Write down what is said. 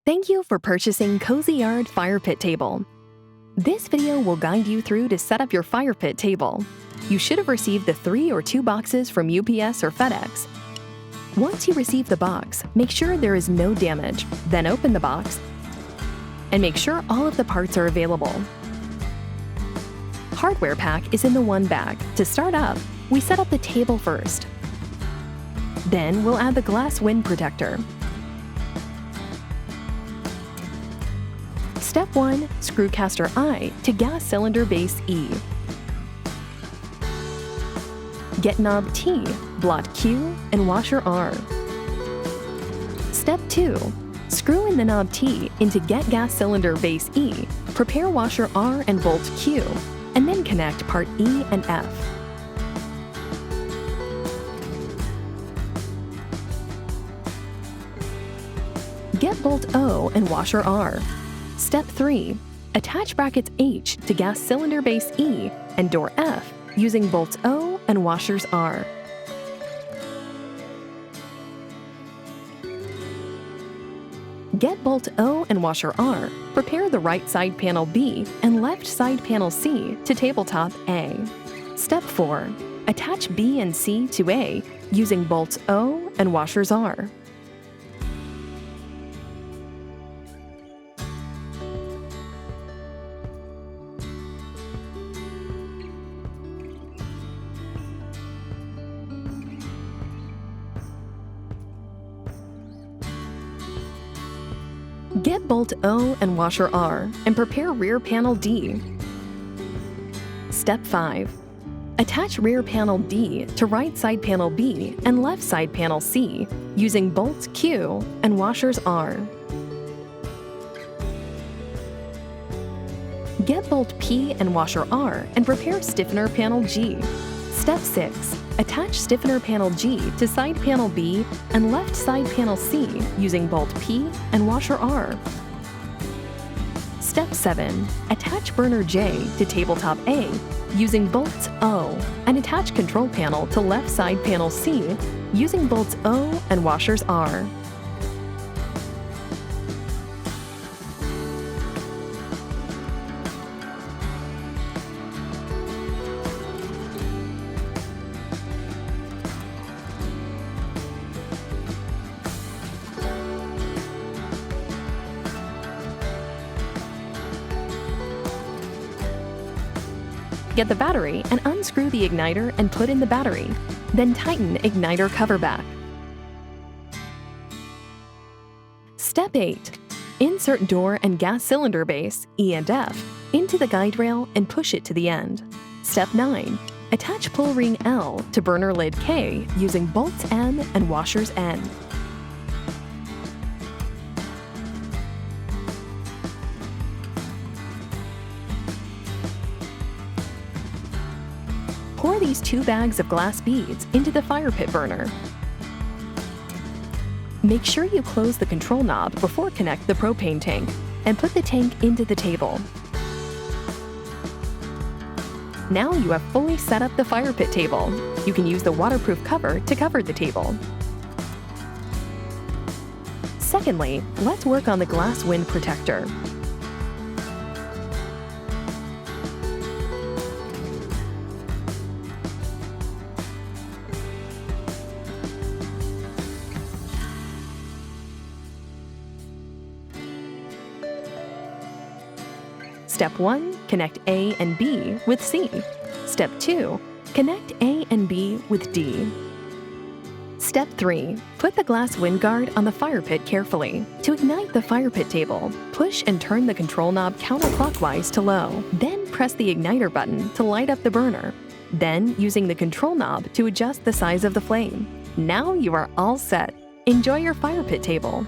Thank you for purchasing Kozyard Fire Pit Table. This video will guide you through to set up your fire pit table. You should have received the 3 or 2 boxes from UPS or FedEx. Once you receive the box, make sure there is no damage, then open the box and make sure all of the parts are available. Hardware pack is in the one bag. To start up, we set up the table first. Then we'll add the glass wind protector. Step 1. Screw caster I to gas cylinder base E. Get knob T, blot Q, and washer R. Step 2. Screw in the knob T into get gas cylinder base E, prepare washer R and bolt Q, and then connect part E and F. Get bolt O and washer R. Step 3. Attach brackets H to gas cylinder base E and door F using bolts O and washers R. Get bolt O and washer R. Prepare the right side panel B and left side panel C to tabletop A. Step 4. Attach B and C to A using bolts O and washers R. Get bolt O and washer R and prepare rear panel D. Step 5. Attach rear panel D to right side panel B and left side panel C using bolts Q and washers R. Get bolt P and washer R and prepare stiffener panel G. Step 6. Attach stiffener panel G to side panel B and left side panel C using bolt P and washer R. Step 7. Attach burner J to tabletop A using bolts O and attach control panel to left side panel C using bolts O and washers R. Get the battery and unscrew the igniter and put in the battery. Then tighten igniter cover back. Step 8. Insert door and gas cylinder base, E and F, into the guide rail and push it to the end. Step 9. Attach pull ring L to burner lid K using bolts M and washers N. Pour these 2 bags of glass beads into the fire pit burner. Make sure you close the control knob before connect the propane tank and put the tank into the table. Now you have fully set up the fire pit table. You can use the waterproof cover to cover the table. Secondly, let's work on the glass wind protector. Step 1. Connect A and B with C. Step 2. Connect A and B with D. Step 3. Put the glass wind guard on the fire pit carefully. To ignite the fire pit table, push and turn the control knob counterclockwise to low. Then press the igniter button to light up the burner. Then using the control knob to adjust the size of the flame. Now you are all set. Enjoy your fire pit table.